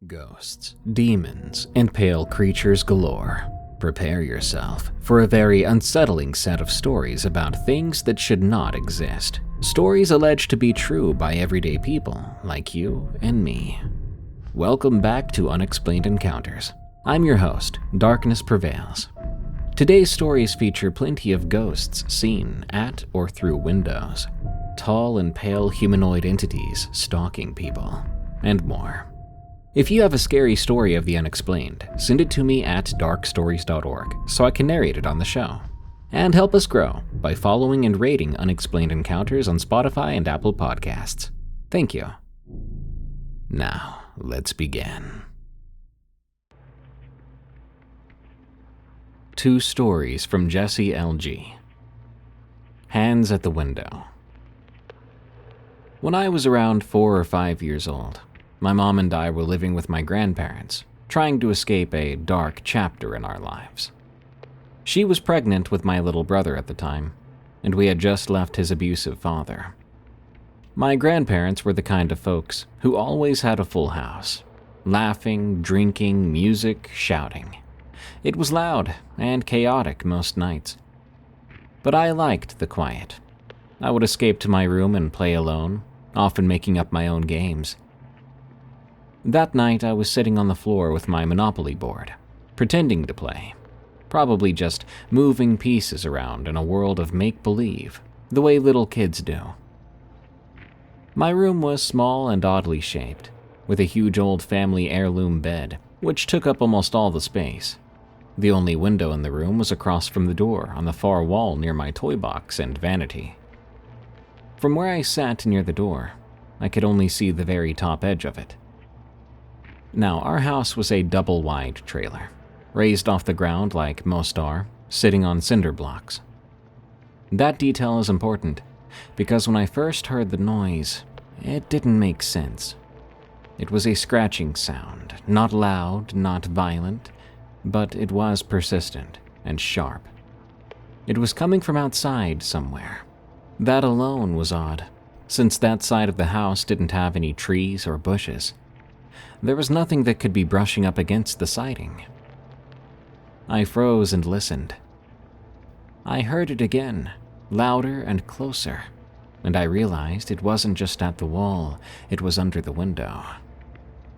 Ghosts, demons, and pale creatures galore. Prepare yourself for a very unsettling set of stories about things that should not exist. Stories alleged to be true by everyday people like you and me. Welcome back to Unexplained Encounters. I'm your host, Darkness Prevails. Today's stories feature plenty of ghosts seen at or through windows, tall and pale humanoid entities stalking people, and more. If you have a scary story of the unexplained, send it to me at darkstories.org so I can narrate it on the show. And help us grow by following and rating Unexplained Encounters on Spotify and Apple Podcasts. Thank you. Now, let's begin. 2 stories from JessieLG. Hands at the Window. When I was around 4 or 5 years old, my mom and I were living with my grandparents, trying to escape a dark chapter in our lives. She was pregnant with my little brother at the time, and we had just left his abusive father. My grandparents were the kind of folks who always had a full house, laughing, drinking, music, shouting. It was loud and chaotic most nights. But I liked the quiet. I would escape to my room and play alone, often making up my own games. That night, I was sitting on the floor with my Monopoly board, pretending to play, probably just moving pieces around in a world of make-believe, the way little kids do. My room was small and oddly shaped, with a huge old family heirloom bed, which took up almost all the space. The only window in the room was across from the door on the far wall near my toy box and vanity. From where I sat near the door, I could only see the very top edge of it. Now, our house was a double-wide trailer, raised off the ground like most are, sitting on cinder blocks. That detail is important, because when I first heard the noise, it didn't make sense. It was a scratching sound, not loud, not violent, but it was persistent and sharp. It was coming from outside somewhere. That alone was odd, since that side of the house didn't have any trees or bushes. There was nothing that could be brushing up against the siding. I froze and listened. I heard it again, louder and closer, and I realized it wasn't just at the wall, it was under the window.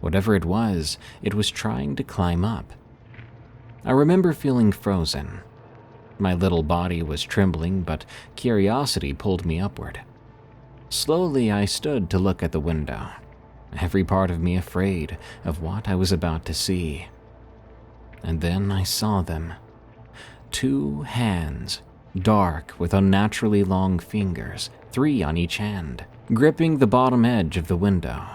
Whatever it was trying to climb up. I remember feeling frozen. My little body was trembling, but curiosity pulled me upward. Slowly, I stood to look at the window, every part of me afraid of what I was about to see. And then I saw them. 2 hands, dark with unnaturally long fingers, 3 on each hand, gripping the bottom edge of the window.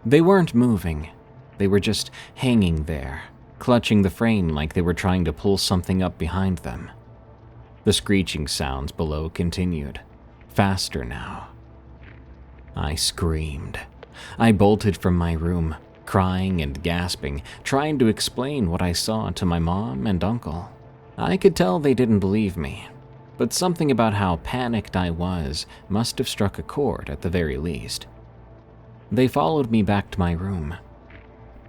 They weren't moving. They were just hanging there, clutching the frame like they were trying to pull something up behind them. The screeching sounds below continued, faster now. I screamed. I bolted from my room, crying and gasping, trying to explain what I saw to my mom and uncle. I could tell they didn't believe me, but something about how panicked I was must have struck a chord at the very least. They followed me back to my room.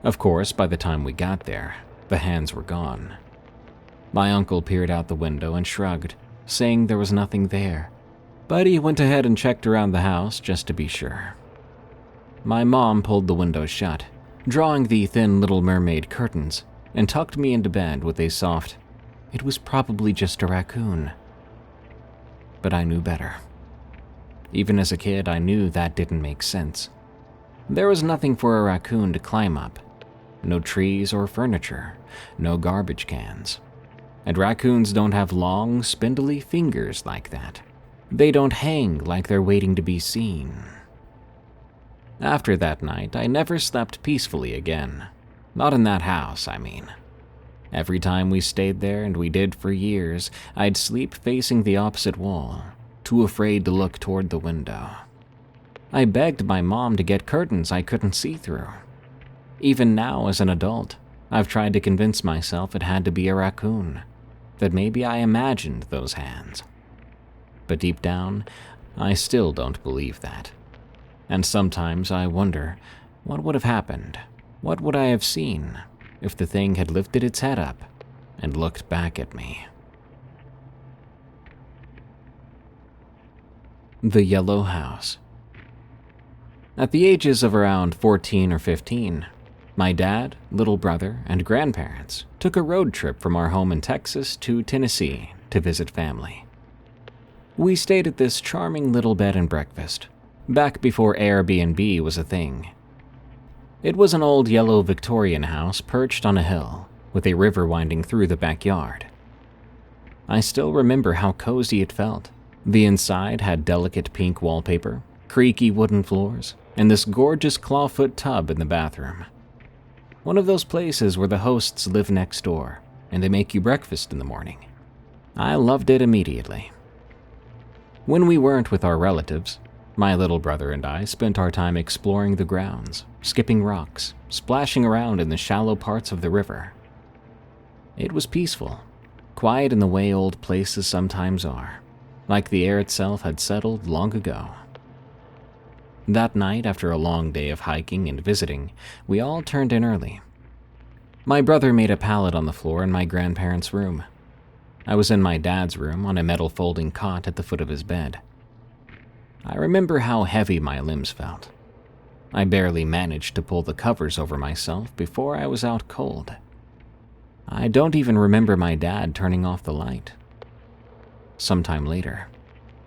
Of course, by the time we got there, the hands were gone. My uncle peered out the window and shrugged, saying there was nothing there, but he went ahead and checked around the house just to be sure. My mom pulled the window shut, drawing the thin Little Mermaid curtains, and tucked me into bed with a soft, "It was probably just a raccoon." But I knew better. Even as a kid, I knew that didn't make sense. There was nothing for a raccoon to climb up. No trees or furniture, no garbage cans. And raccoons don't have long, spindly fingers like that. They don't hang like they're waiting to be seen. After that night, I never slept peacefully again. Not in that house, I mean. Every time we stayed there, and we did for years, I'd sleep facing the opposite wall, too afraid to look toward the window. I begged my mom to get curtains I couldn't see through. Even now, as an adult, I've tried to convince myself it had to be a raccoon, that maybe I imagined those hands. But deep down, I still don't believe that. And sometimes I wonder what would have happened What would I have seen if the thing had lifted its head up and looked back at me? The Yellow House. At the ages of around 14 or 15, my dad, little brother, and grandparents took a road trip from our home in Texas to Tennessee to visit family. We stayed at this charming little bed and breakfast, back before Airbnb was a thing. It was an old yellow Victorian house perched on a hill, with a river winding through the backyard. I still remember how cozy it felt. The inside had delicate pink wallpaper, creaky wooden floors, and this gorgeous clawfoot tub in the bathroom. One of those places where the hosts live next door, and they make you breakfast in the morning. I loved it immediately. When we weren't with our relatives, my little brother and I spent our time exploring the grounds, skipping rocks, splashing around in the shallow parts of the river. It was peaceful, quiet in the way old places sometimes are, like the air itself had settled long ago. That night, after a long day of hiking and visiting, we all turned in early. My brother made a pallet on the floor in my grandparents' room. I was in my dad's room on a metal folding cot at the foot of his bed. I remember how heavy my limbs felt. I barely managed to pull the covers over myself before I was out cold. I don't even remember my dad turning off the light. Sometime later,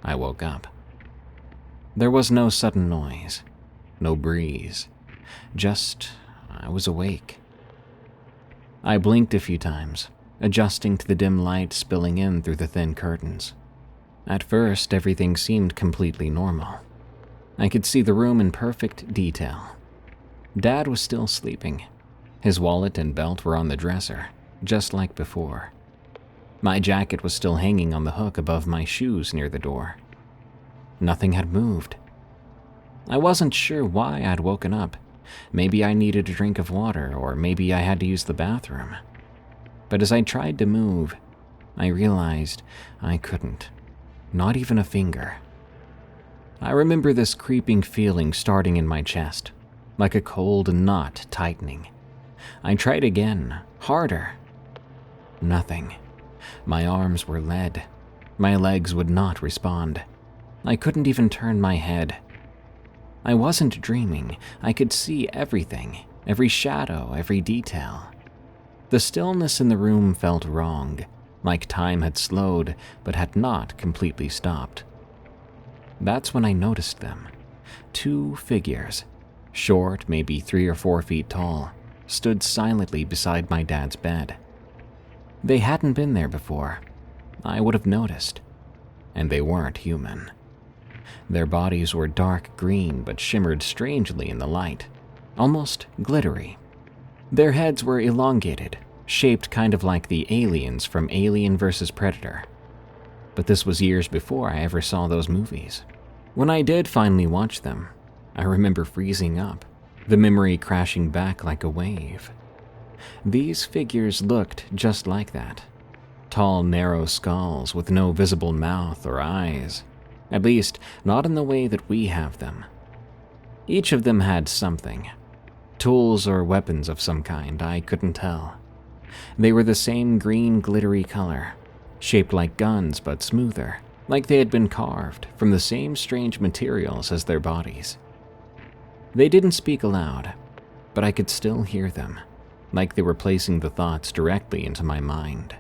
I woke up. There was no sudden noise, no breeze, just I was awake. I blinked a few times, adjusting to the dim light spilling in through the thin curtains. At first, everything seemed completely normal. I could see the room in perfect detail. Dad was still sleeping. His wallet and belt were on the dresser, just like before. My jacket was still hanging on the hook above my shoes near the door. Nothing had moved. I wasn't sure why I'd woken up. Maybe I needed a drink of water, or maybe I had to use the bathroom. But as I tried to move, I realized I couldn't. Not even a finger. I remember this creeping feeling starting in my chest, like a cold knot tightening. I tried again, harder. Nothing. My arms were lead. My legs would not respond. I couldn't even turn my head. I wasn't dreaming. I could see everything, every shadow, every detail. The stillness in the room felt wrong, like time had slowed but had not completely stopped. That's when I noticed them. 2 figures, short, maybe 3 or 4 feet tall, stood silently beside my dad's bed. They hadn't been there before. I would have noticed. And they weren't human. Their bodies were dark green but shimmered strangely in the light, almost glittery. Their heads were elongated, shaped kind of like the aliens from Alien vs. Predator. But this was years before I ever saw those movies. When I did finally watch them, I remember freezing up, the memory crashing back like a wave. These figures looked just like that. Tall, narrow skulls with no visible mouth or eyes. At least, not in the way that we have them. Each of them had something. Tools or weapons of some kind, I couldn't tell. They were the same green glittery color, shaped like guns but smoother, like they had been carved from the same strange materials as their bodies. They didn't speak aloud, but I could still hear them, like they were placing the thoughts directly into my mind.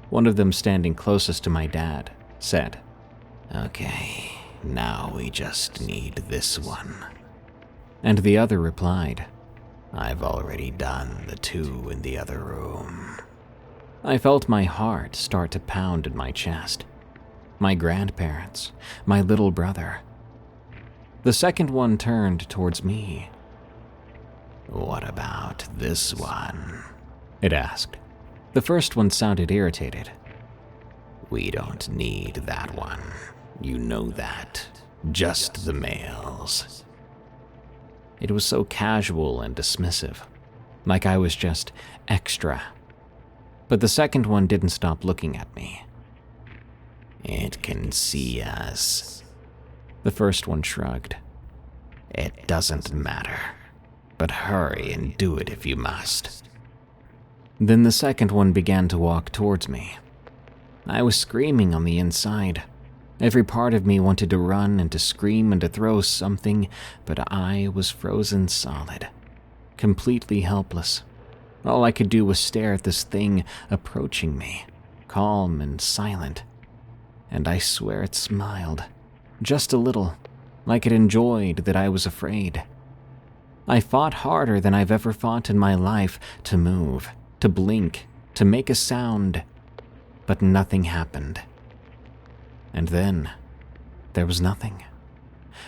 One of them, standing closest to my dad, said, "Okay, now we just need this one." And the other replied, "I've already done the 2 in the other room." I felt my heart start to pound in my chest. My grandparents, my little brother. The second one turned towards me. "What about this one?" it asked. The first one sounded irritated. "We don't need that one. You know that. Just the males." It was so casual and dismissive, like I was just extra. But the second one didn't stop looking at me. "It can see us." The first one shrugged. "It doesn't matter. but hurry and do it if you must." Then the second one began to walk towards me. I was screaming on the inside. Every part of me wanted to run and to scream and to throw something, but I was frozen solid, completely helpless. All I could do was stare at this thing approaching me, calm and silent. And I swear it smiled, just a little, like it enjoyed that I was afraid. I fought harder than I've ever fought in my life to move, to blink, to make a sound, but nothing happened. And then, there was nothing.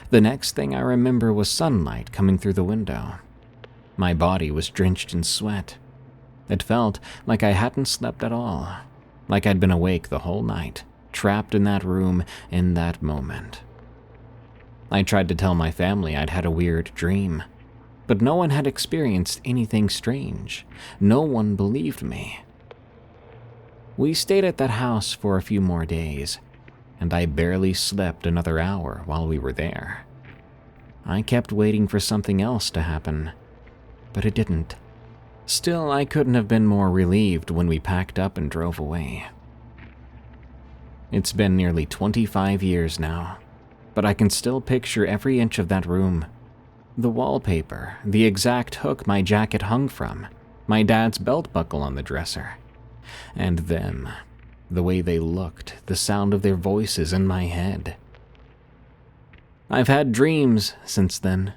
The next thing I remember was sunlight coming through the window. My body was drenched in sweat. It felt like I hadn't slept at all, like I'd been awake the whole night, trapped in that room in that moment. I tried to tell my family I'd had a weird dream, but no one had experienced anything strange. No one believed me. We stayed at that house for a few more days, and I barely slept another hour while we were there. I kept waiting for something else to happen, but it didn't. Still, I couldn't have been more relieved when we packed up and drove away. It's been nearly 25 years now, but I can still picture every inch of that room. The wallpaper, the exact hook my jacket hung from, my dad's belt buckle on the dresser, and them. The way they looked, the sound of their voices in my head. I've had dreams since then,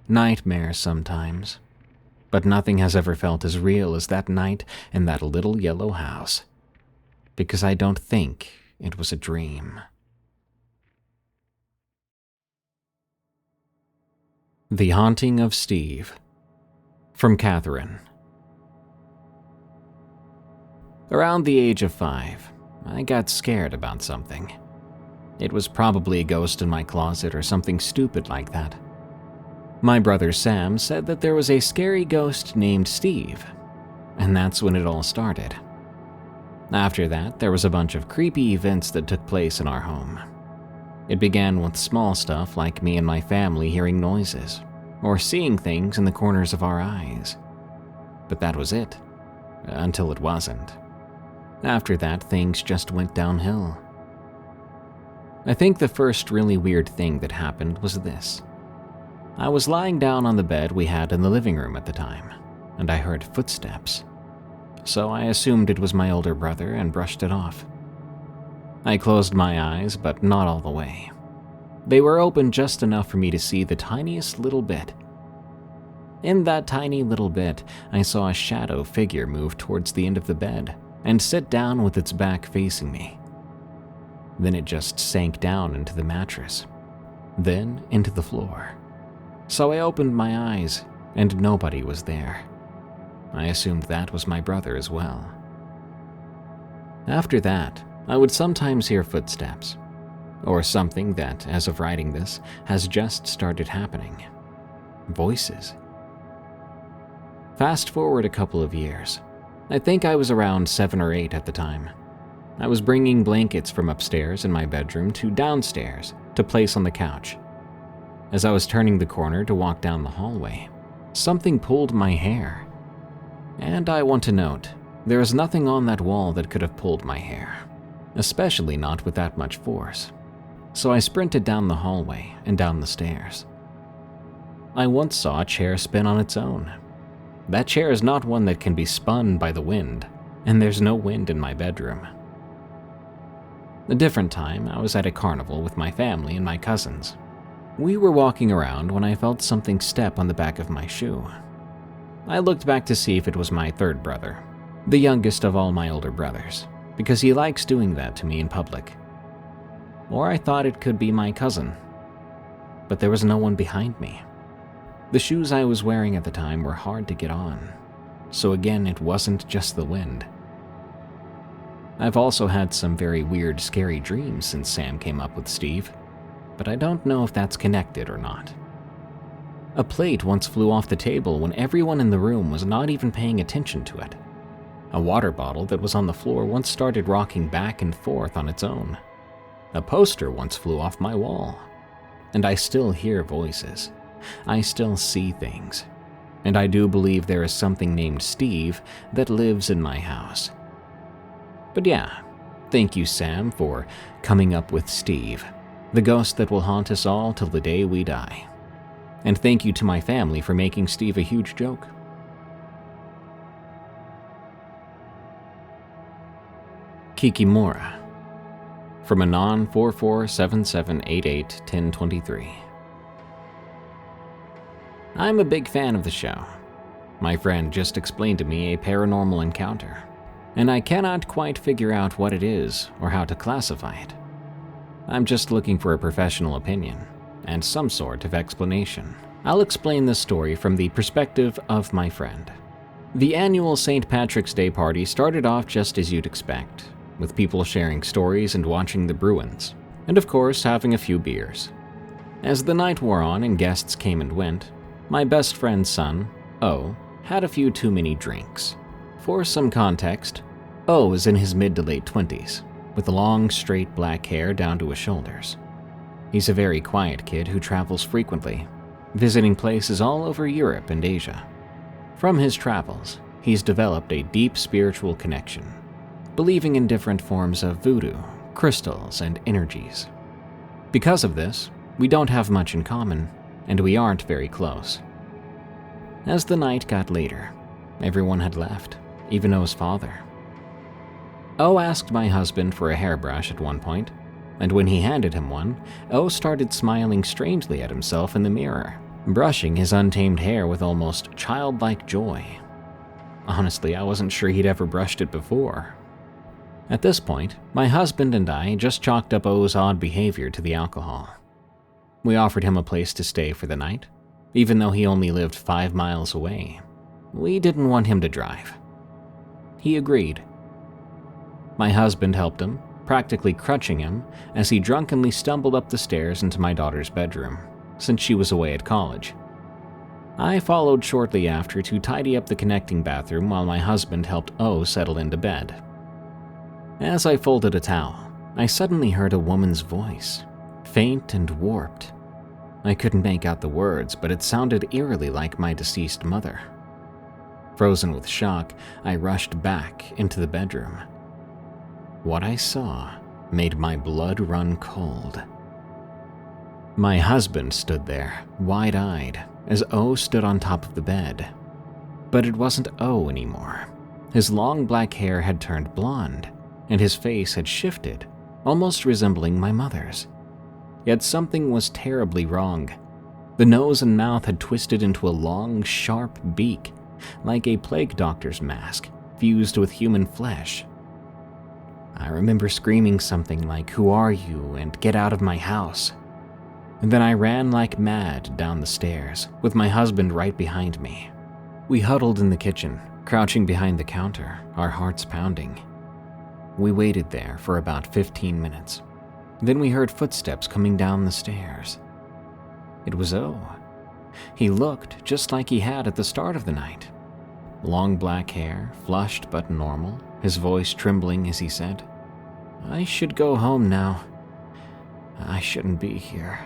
nightmares sometimes, but nothing has ever felt as real as that night in that little yellow house, because I don't think it was a dream. The Haunting of Steve, from Katherine. Around the age of 5, I got scared about something. It was probably a ghost in my closet or something stupid like that. My brother Sam said that there was a scary ghost named Steve, and that's when it all started. After that, there was a bunch of creepy events that took place in our home. It began with small stuff like me and my family hearing noises, or seeing things in the corners of our eyes. But that was it, until it wasn't. After that, things just went downhill. I think the first really weird thing that happened was this. I was lying down on the bed we had in the living room at the time, and I heard footsteps. So I assumed it was my older brother and brushed it off. I closed my eyes, but not all the way. They were open just enough for me to see the tiniest little bit. In that tiny little bit, I saw a shadow figure move towards the end of the bed and sit down with its back facing me. Then it just sank down into the mattress, then into the floor. So I opened my eyes, and nobody was there. I assumed that was my brother as well. After that, I would sometimes hear footsteps, or something that, as of writing this, has just started happening. Voices. Fast forward a couple of years. I think I was around 7 or 8 at the time. I was bringing blankets from upstairs in my bedroom to downstairs to place on the couch. As I was turning the corner to walk down the hallway, something pulled my hair. And I want to note, there is nothing on that wall that could have pulled my hair, especially not with that much force. So I sprinted down the hallway and down the stairs. I once saw a chair spin on its own. That chair is not one that can be spun by the wind, and there's no wind in my bedroom. A different time, I was at a carnival with my family and my cousins. We were walking around when I felt something step on the back of my shoe. I looked back to see if it was my third brother, the youngest of all my older brothers, because he likes doing that to me in public. Or I thought it could be my cousin, but there was no one behind me. The shoes I was wearing at the time were hard to get on, so again, it wasn't just the wind. I've also had some very weird, scary dreams since Sam came up with Steve, but I don't know if that's connected or not. A plate once flew off the table when everyone in the room was not even paying attention to it. A water bottle that was on the floor once started rocking back and forth on its own. A poster once flew off my wall. And I still hear voices. I still see things. and I do believe there is something named Steve that lives in my house. But yeah, thank you, Sam, for coming up with Steve, the ghost that will haunt us all till the day we die. And thank you to my family for making Steve a huge joke. Kikimora, from Anon 4477881023. I'm a big fan of the show. My friend just explained to me a paranormal encounter, and I cannot quite figure out what it is or how to classify it. I'm just looking for a professional opinion and some sort of explanation. I'll explain this story from the perspective of my friend. The annual St. Patrick's Day party started off just as you'd expect, with people sharing stories and watching the Bruins, and of course having a few beers. As the night wore on and guests came and went, my best friend's son, O, had a few too many drinks. For some context, O is in his mid to late 20s, with long straight black hair down to his shoulders. He's a very quiet kid who travels frequently, visiting places all over Europe and Asia. From his travels, he's developed a deep spiritual connection, believing in different forms of voodoo, crystals, and energies. Because of this, we don't have much in common, and we aren't very close. As the night got later, everyone had left, even O's father. O asked my husband for a hairbrush at one point, and when he handed him one, O started smiling strangely at himself in the mirror, brushing his untamed hair with almost childlike joy. Honestly, I wasn't sure he'd ever brushed it before. At this point, my husband and I just chalked up O's odd behavior to the alcohol. We offered him a place to stay for the night, even though he only lived 5 miles away. We didn't want him to drive. He agreed. My husband helped him, practically crutching him as he drunkenly stumbled up the stairs into my daughter's bedroom, since she was away at college. I followed shortly after to tidy up the connecting bathroom while my husband helped O settle into bed. As I folded a towel, I suddenly heard a woman's voice, faint and warped. I couldn't make out the words, but it sounded eerily like my deceased mother. Frozen with shock, I rushed back into the bedroom. What I saw made my blood run cold. My husband stood there, wide-eyed, as O stood on top of the bed. But it wasn't O anymore. His long black hair had turned blonde, and his face had shifted, almost resembling my mother's. Yet something was terribly wrong. The nose and mouth had twisted into a long, sharp beak, like a plague doctor's mask, fused with human flesh. I remember screaming something like, "Who are you?" and "Get out of my house." And then I ran like mad down the stairs, with my husband right behind me. We huddled in the kitchen, crouching behind the counter, our hearts pounding. We waited there for about 15 minutes. Then we heard footsteps coming down the stairs. It was O. He looked just like he had at the start of the night. Long black hair, flushed but normal, his voice trembling as he said, "I should go home now. I shouldn't be here."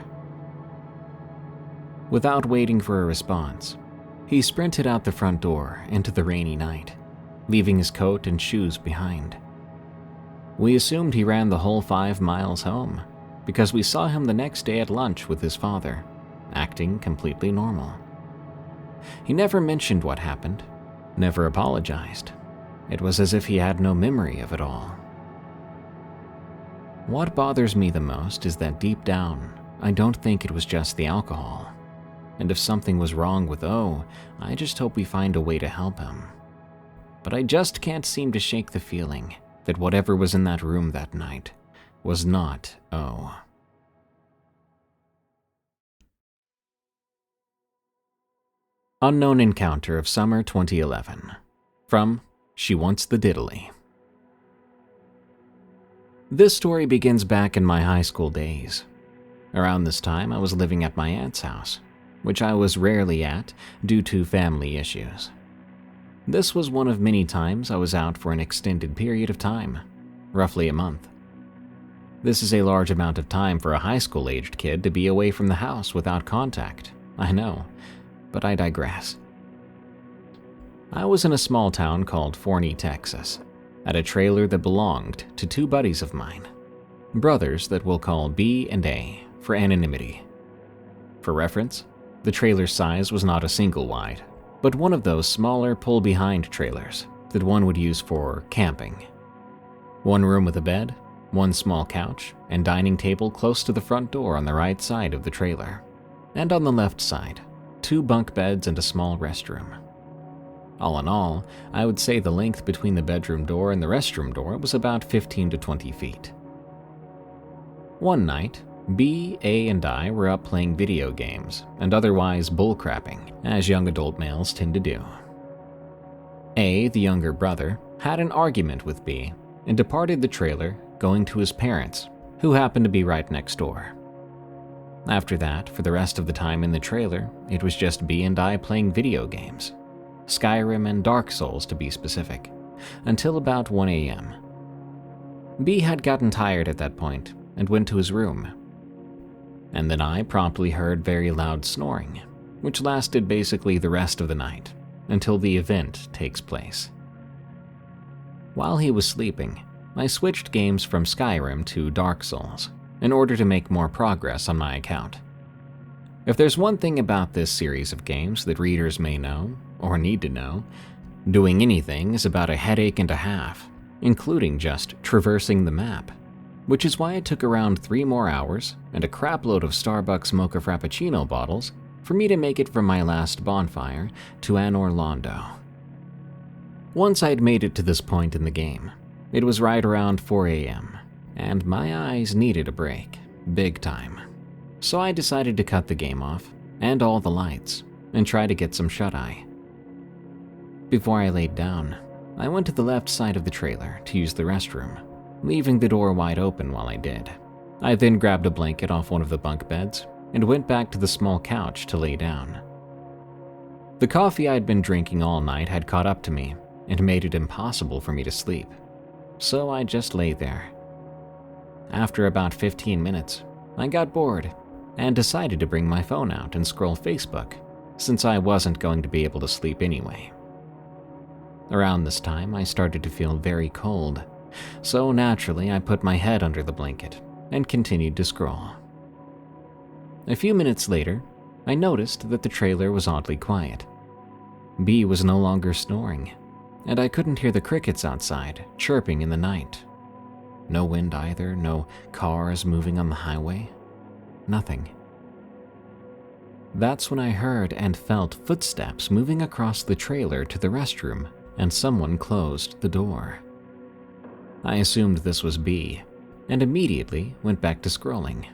Without waiting for a response, he sprinted out the front door into the rainy night, leaving his coat and shoes behind. We assumed he ran the whole 5 miles home, because we saw him the next day at lunch with his father, acting completely normal. He never mentioned what happened, never apologized. It was as if he had no memory of it all. What bothers me the most is that deep down, I don't think it was just the alcohol. And if something was wrong with O, I just hope we find a way to help him. But I just can't seem to shake the feeling that whatever was in that room that night was not O. Unknown Encounter of Summer 2011. From SheWantsTheDiddly. This story begins back in my high school days. Around this time, I was living at my aunt's house, which I was rarely at due to family issues. This was one of many times I was out for an extended period of time, roughly a month. This is a large amount of time for a high school-aged kid to be away from the house without contact, I know, but I digress. I was in a small town called Forney, Texas, at a trailer that belonged to two buddies of mine, brothers that we'll call B and A for anonymity. For reference, the trailer size was not a single wide, but one of those smaller pull-behind trailers that one would use for camping. One room with a bed, one small couch, and dining table close to the front door on the right side of the trailer, and on the left side, two bunk beds and a small restroom. All in all, I would say the length between the bedroom door and the restroom door was about 15 to 20 feet. One night, B, A, and I were up playing video games and otherwise bullcrapping, as young adult males tend to do. A, the younger brother, had an argument with B and departed the trailer, going to his parents, who happened to be right next door. After that, for the rest of the time in the trailer, it was just B and I playing video games, Skyrim and Dark Souls to be specific, until about 1 a.m. B had gotten tired at that point and went to his room. And then I promptly heard very loud snoring, which lasted basically the rest of the night, until the event takes place. While he was sleeping, I switched games from Skyrim to Dark Souls in order to make more progress on my account. If there's one thing about this series of games that readers may know, or need to know, doing anything is about a headache and a half, including just traversing the map, which is why it took around 3 more hours and a crapload of Starbucks mocha frappuccino bottles for me to make it from my last bonfire to Anor Londo. Once I'd made it to this point in the game, it was right around 4 a.m., and my eyes needed a break, big time. So I decided to cut the game off, and all the lights, and try to get some shut-eye. Before I laid down, I went to the left side of the trailer to use the restroom, leaving the door wide open while I did. I then grabbed a blanket off one of the bunk beds and went back to the small couch to lay down. The coffee I'd been drinking all night had caught up to me and made it impossible for me to sleep, so I just lay there. After about 15 minutes, I got bored and decided to bring my phone out and scroll Facebook, since I wasn't going to be able to sleep anyway. Around this time, I started to feel very cold, so naturally I put my head under the blanket and continued to scroll. A few minutes later, I noticed that the trailer was oddly quiet. B was no longer snoring, and I couldn't hear the crickets outside chirping in the night. No wind either, no cars moving on the highway, nothing. That's when I heard and felt footsteps moving across the trailer to the restroom, and someone closed the door. I assumed this was B, and immediately went back to scrolling.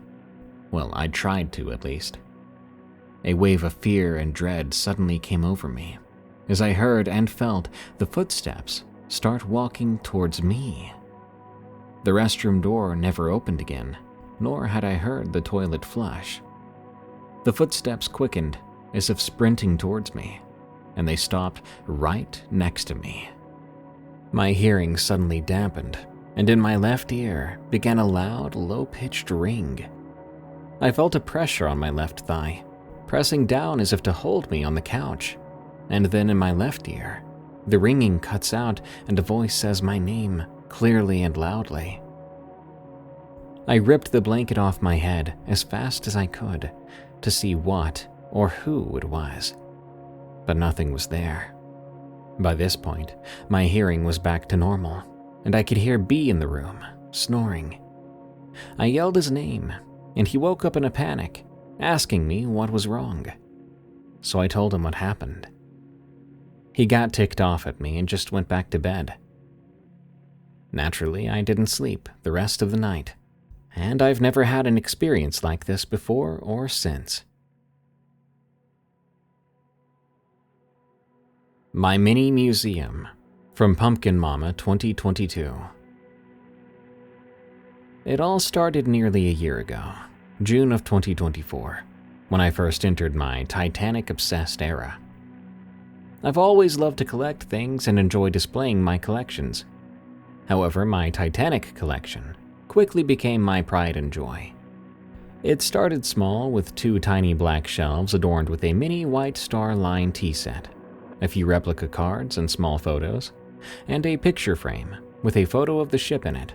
Well, I tried to, at least. A wave of fear and dread suddenly came over me, as I heard and felt the footsteps start walking towards me. The restroom door never opened again, nor had I heard the toilet flush. The footsteps quickened, as if sprinting towards me, and they stopped right next to me. My hearing suddenly dampened, and in my left ear began a loud, low-pitched ring. I felt a pressure on my left thigh, pressing down as if to hold me on the couch, and then in my left ear, the ringing cuts out and a voice says my name clearly and loudly. I ripped the blanket off my head as fast as I could to see what or who it was, but nothing was there. By this point, my hearing was back to normal, and I could hear B in the room, snoring. I yelled his name, and he woke up in a panic, asking me what was wrong. So I told him what happened. He got ticked off at me and just went back to bed. Naturally, I didn't sleep the rest of the night, and I've never had an experience like this before or since. My Mini Museum, from Pumpkin Mama 2022. It all started nearly a year ago, June of 2024, when I first entered my Titanic-obsessed era. I've always loved to collect things and enjoy displaying my collections. However, my Titanic collection quickly became my pride and joy. It started small with 2 tiny black shelves adorned with a mini White Star Line tea set, a few replica cards and small photos, and a picture frame with a photo of the ship in it.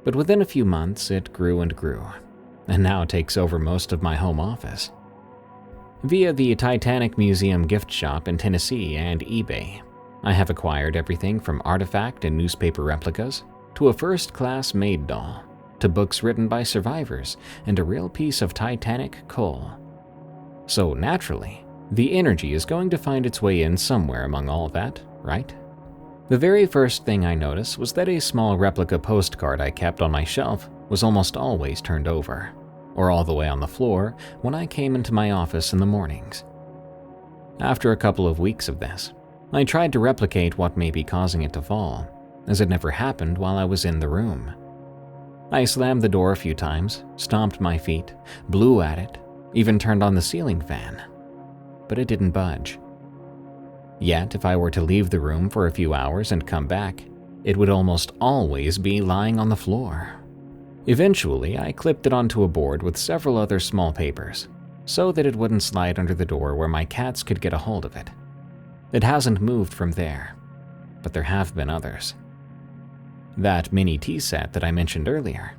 But within a few months, it grew and grew, and now takes over most of my home office. Via the Titanic Museum gift shop in Tennessee and eBay, I have acquired everything from artifact and newspaper replicas to a first-class maid doll, to books written by survivors and a real piece of Titanic coal. So naturally, the energy is going to find its way in somewhere among all that, right? The very first thing I noticed was that a small replica postcard I kept on my shelf was almost always turned over, or all the way on the floor when I came into my office in the mornings. After a couple of weeks of this, I tried to replicate what may be causing it to fall, as it never happened while I was in the room. I slammed the door a few times, stomped my feet, blew at it, even turned on the ceiling fan, but it didn't budge. Yet, if I were to leave the room for a few hours and come back, it would almost always be lying on the floor. Eventually, I clipped it onto a board with several other small papers, so that it wouldn't slide under the door where my cats could get a hold of it. It hasn't moved from there, but there have been others. That mini tea set that I mentioned earlier.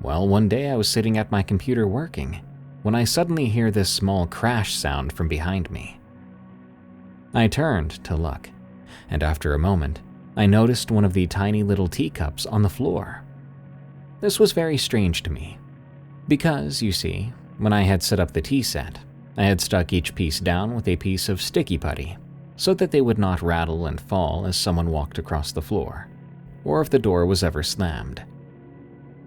Well, one day I was sitting at my computer working, when I suddenly hear this small crash sound from behind me. I turned to look, and after a moment, I noticed one of the tiny little teacups on the floor. This was very strange to me, because, you see, when I had set up the tea set, I had stuck each piece down with a piece of sticky putty, so that they would not rattle and fall as someone walked across the floor, or if the door was ever slammed.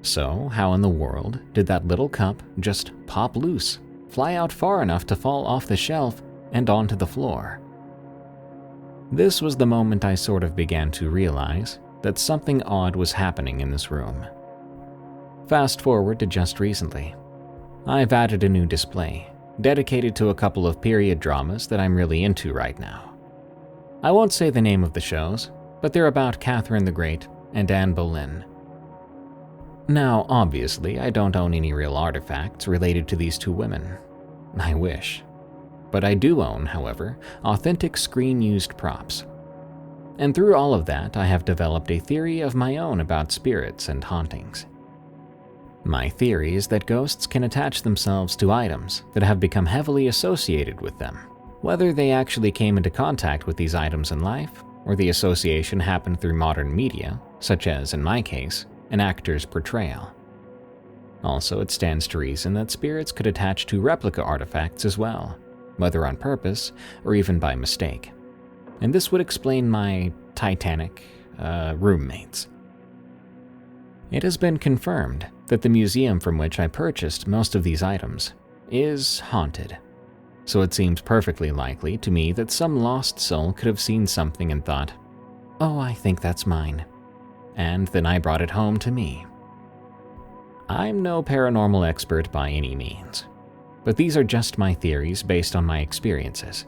So, how in the world did that little cup just pop loose, fly out far enough to fall off the shelf and onto the floor? This was the moment I sort of began to realize that something odd was happening in this room. Fast forward to just recently. I've added a new display, dedicated to a couple of period dramas that I'm really into right now. I won't say the name of the shows, but they're about Katherine the Great and Anne Boleyn. Now, obviously, I don't own any real artifacts related to these two women. I wish. But I do own, however, authentic screen-used props. And through all of that, I have developed a theory of my own about spirits and hauntings. My theory is that ghosts can attach themselves to items that have become heavily associated with them, whether they actually came into contact with these items in life, or the association happened through modern media, such as, in my case, an actor's portrayal. Also, it stands to reason that spirits could attach to replica artifacts as well, whether on purpose or even by mistake. And this would explain my Titanic roommates. It has been confirmed that the museum from which I purchased most of these items is haunted. So it seems perfectly likely to me that some lost soul could have seen something and thought, "Oh, I think that's mine." And then I brought it home to me. I'm no paranormal expert by any means, but these are just my theories based on my experiences.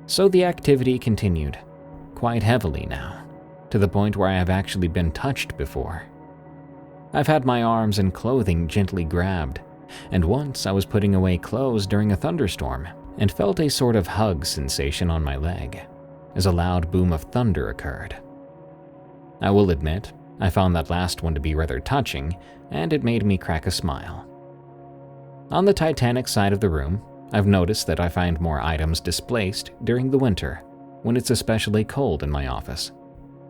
So the activity continued, quite heavily now, to the point where I have actually been touched before. I've had my arms and clothing gently grabbed, and once I was putting away clothes during a thunderstorm and felt a sort of hug sensation on my leg, as a loud boom of thunder occurred. I will admit, I found that last one to be rather touching, and it made me crack a smile. On the Titanic side of the room, I've noticed that I find more items displaced during the winter, when it's especially cold in my office.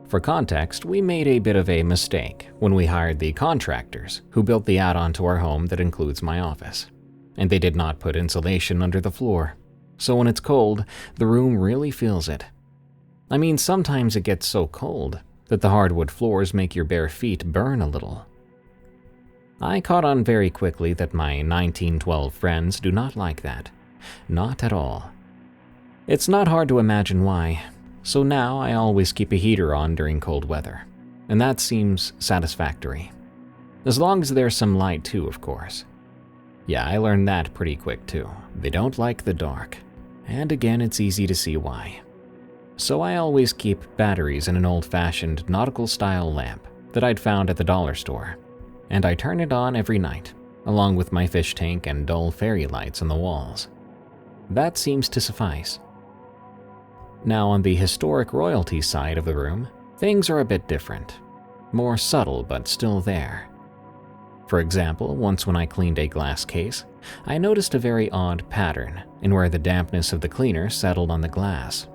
For context, we made a bit of a mistake when we hired the contractors who built the add-on to our home that includes my office, and they did not put insulation under the floor, so when it's cold, the room really feels it. I mean, sometimes it gets so cold that the hardwood floors make your bare feet burn a little. I caught on very quickly that my 1912 friends do not like that. Not at all. It's not hard to imagine why, so now I always keep a heater on during cold weather, and that seems satisfactory. As long as there's some light too, of course. Yeah, I learned that pretty quick too. They don't like the dark, and again it's easy to see why. So I always keep batteries in an old-fashioned nautical-style lamp that I'd found at the dollar store, and I turn it on every night, along with my fish tank and dull fairy lights on the walls. That seems to suffice, Now, on the historic royalty side of the room, things are a bit different. More subtle, but still there. For example, once when I cleaned a glass case, I noticed a very odd pattern in where the dampness of the cleaner settled on the glass.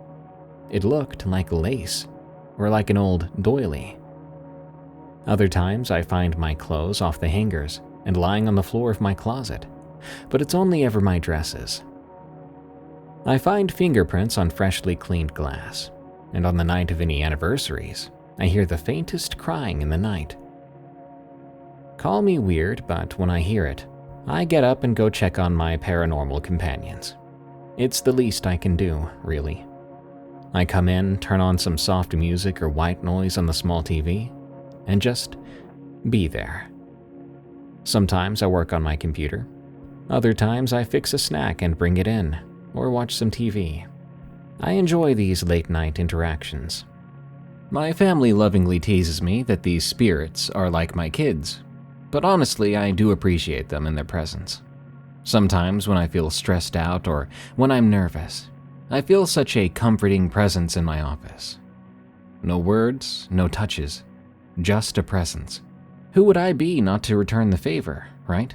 It looked like lace, or like an old doily. Other times I find my clothes off the hangers and lying on the floor of my closet, but it's only ever my dresses. I find fingerprints on freshly cleaned glass, and on the night of any anniversaries, I hear the faintest crying in the night. Call me weird, but when I hear it, I get up and go check on my paranormal companions. It's the least I can do, really. I come in, turn on some soft music or white noise on the small TV, and just be there. Sometimes I work on my computer. Other times I fix a snack and bring it in, or watch some TV. I enjoy these late-night interactions. My family lovingly teases me that these spirits are like my kids, but honestly, I do appreciate them in their presence. Sometimes when I feel stressed out or when I'm nervous, I feel such a comforting presence in my office. No words, no touches, just a presence. Who would I be not to return the favor, right?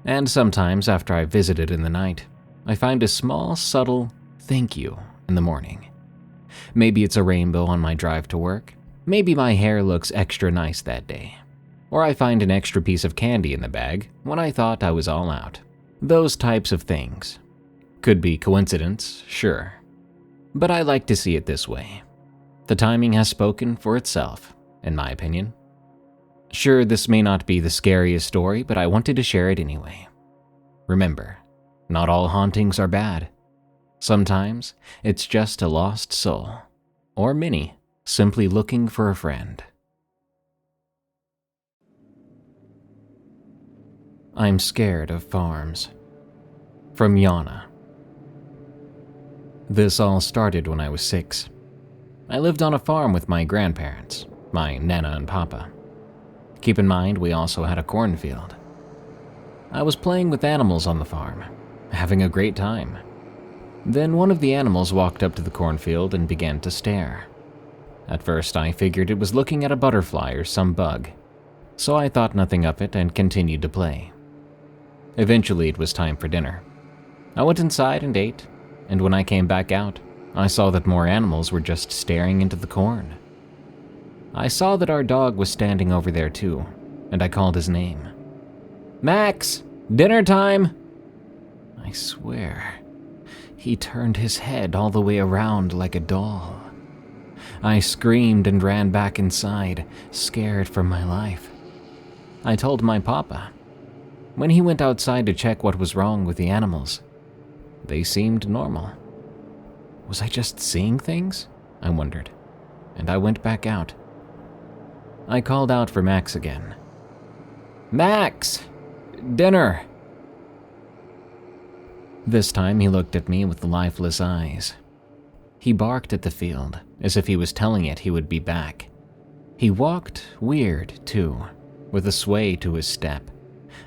And sometimes after I visited in the night, I find a small, subtle thank you in the morning. Maybe it's a rainbow on my drive to work. Maybe my hair looks extra nice that day. Or I find an extra piece of candy in the bag when I thought I was all out. Those types of things. Could be coincidence, sure. But I like to see it this way. The timing has spoken for itself, in my opinion. Sure, this may not be the scariest story, but I wanted to share it anyway. Remember, not all hauntings are bad. Sometimes it's just a lost soul, or many simply looking for a friend. I'm scared of farms. From Yanna. This all started when I was 6. I lived on a farm with my grandparents, my Nana and Papa. Keep in mind, we also had a cornfield. I was playing with animals on the farm, having a great time. Then one of the animals walked up to the cornfield and began to stare. At first, I figured it was looking at a butterfly or some bug, so I thought nothing of it and continued to play. Eventually, it was time for dinner. I went inside and ate, and when I came back out, I saw that more animals were just staring into the corn. I saw that our dog was standing over there too, and I called his name. "Max, dinner time!" I swear, he turned his head all the way around like a doll. I screamed and ran back inside, scared for my life. I told my papa. When he went outside to check what was wrong with the animals, they seemed normal. Was I just seeing things? I wondered, and I went back out. I called out for Max again. "Max! Dinner!" This time he looked at me with lifeless eyes. He barked at the field, as if he was telling it he would be back. He walked weird, too, with a sway to his step,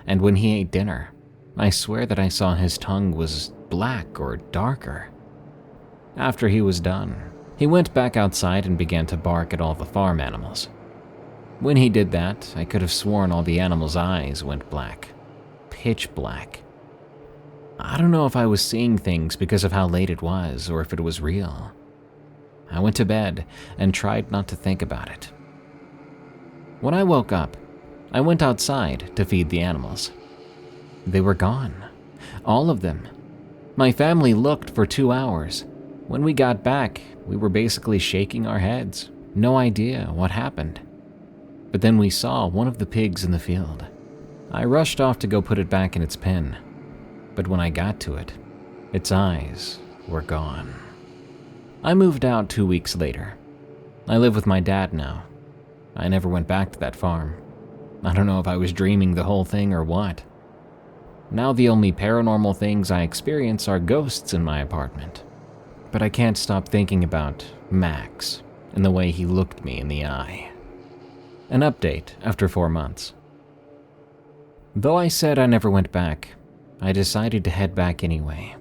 and when he ate dinner, I swear that I saw his tongue was black or darker. After he was done, he went back outside and began to bark at all the farm animals. When he did that, I could have sworn all the animals' eyes went black. Pitch black. I don't know if I was seeing things because of how late it was or if it was real. I went to bed and tried not to think about it. When I woke up, I went outside to feed the animals. They were gone. All of them. My family looked for 2 hours. When we got back, we were basically shaking our heads. No idea what happened. But then we saw one of the pigs in the field. I rushed off to go put it back in its pen. But when I got to it, its eyes were gone. I moved out 2 weeks later. I live with my dad now. I never went back to that farm. I don't know if I was dreaming the whole thing or what. Now the only paranormal things I experience are ghosts in my apartment. But I can't stop thinking about Max and the way he looked me in the eye. An update after 4 months. Though I said I never went back, I decided to head back anyway.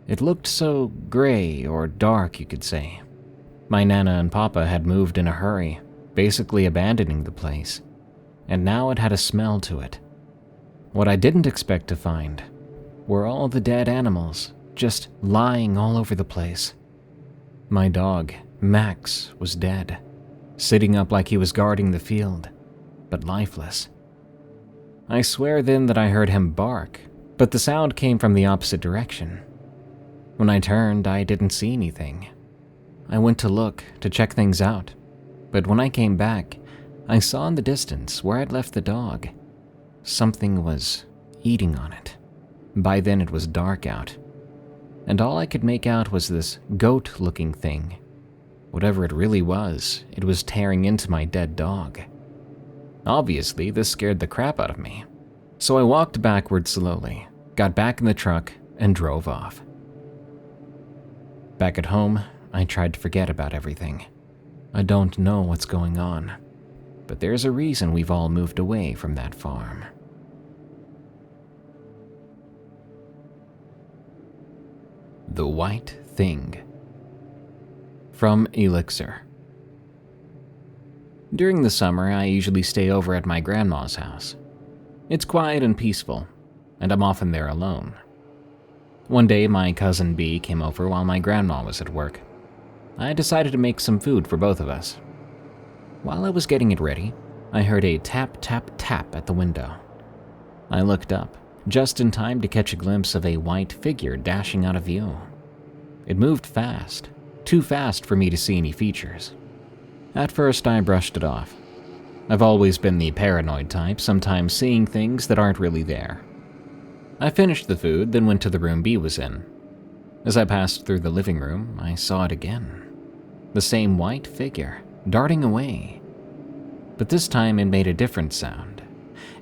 It looked so gray or dark, you could say. My Nana and Papa had moved in a hurry, basically abandoning the place, and now it had a smell to it. What I didn't expect to find were all the dead animals just lying all over the place. My dog, Max, was dead, sitting up like he was guarding the field, but lifeless. I swear then that I heard him bark, but the sound came from the opposite direction. When I turned, I didn't see anything. I went to look to check things out, but when I came back, I saw in the distance where I'd left the dog. Something was eating on it. By then it was dark out, and all I could make out was this goat-looking thing. Whatever it really was, it was tearing into my dead dog. Obviously, this scared the crap out of me, so I walked backwards slowly, got back in the truck, and drove off. Back at home, I tried to forget about everything. I don't know what's going on, but there's a reason we've all moved away from that farm. The White Thing. From Elixir. During the summer, I usually stay over at my grandma's house. It's quiet and peaceful, and I'm often there alone. One day, my cousin B came over while my grandma was at work. I decided to make some food for both of us. While I was getting it ready, I heard a tap, tap, tap at the window. I looked up, just in time to catch a glimpse of a white figure dashing out of view. It moved fast, too fast for me to see any features. At first, I brushed it off. I've always been the paranoid type, sometimes seeing things that aren't really there. I finished the food, then went to the room B was in. As I passed through the living room, I saw it again. The same white figure, darting away. But this time it made a different sound.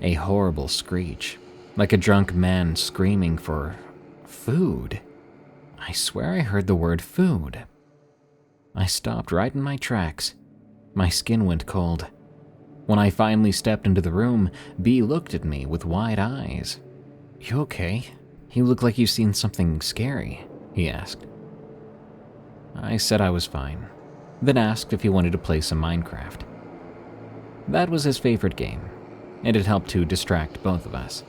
A horrible screech, like a drunk man screaming for food. I swear I heard the word food. I stopped right in my tracks. My skin went cold. When I finally stepped into the room, B looked at me with wide eyes. "You okay? You look like you've seen something scary," he asked. I said I was fine, then asked if he wanted to play some Minecraft. That was his favorite game, and it helped to distract both of us.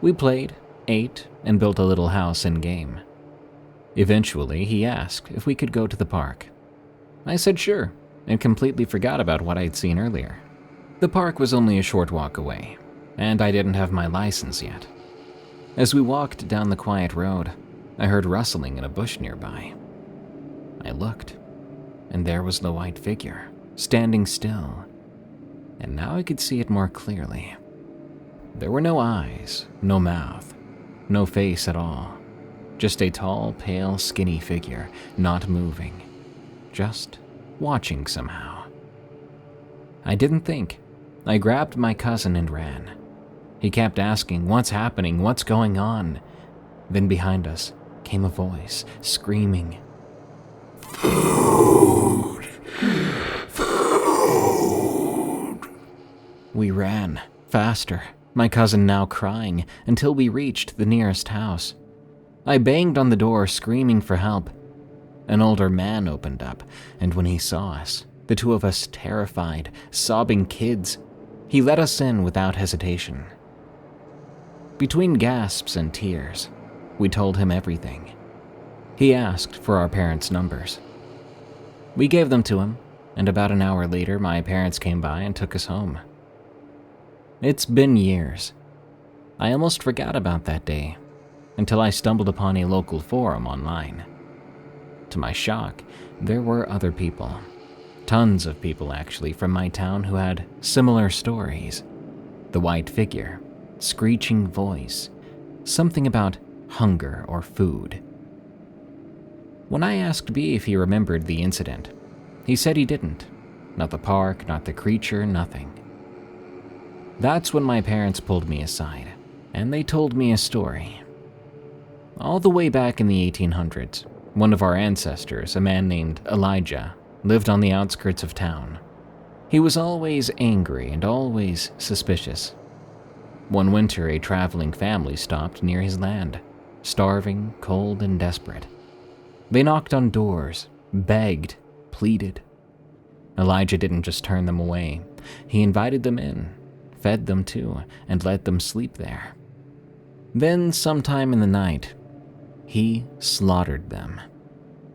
We played, ate, and built a little house in-game. Eventually, he asked if we could go to the park. I said sure, and completely forgot about what I'd seen earlier. The park was only a short walk away, and I didn't have my license yet. As we walked down the quiet road, I heard rustling in a bush nearby. I looked, and there was the white figure, standing still, and now I could see it more clearly. There were no eyes, no mouth, no face at all. Just a tall, pale, skinny figure, not moving, just watching somehow. I didn't think. I grabbed my cousin and ran. He kept asking, "What's happening? What's going on?" Then behind us came a voice, screaming, "Food! Food!" We ran, faster, my cousin now crying, until we reached the nearest house. I banged on the door, screaming for help. An older man opened up, and when he saw us, the two of us terrified, sobbing kids, he let us in without hesitation. Between gasps and tears, we told him everything. He asked for our parents' numbers. We gave them to him, and about an hour later, my parents came by and took us home. It's been years. I almost forgot about that day, until I stumbled upon a local forum online. To my shock, there were other people. Tons of people, actually, from my town who had similar stories. The white figure, screeching voice, something about hunger or food. When I asked B if he remembered the incident, he said he didn't. Not the park, not the creature, nothing. That's when my parents pulled me aside, and they told me a story. All the way back in the 1800s, one of our ancestors, a man named Elijah, lived on the outskirts of town. He was always angry and always suspicious. One winter, a traveling family stopped near his land. starving, cold, and desperate. They knocked on doors, begged, pleaded. Elijah didn't just turn them away. He invited them in, fed them too, and let them sleep there. Then, sometime in the night, he slaughtered them.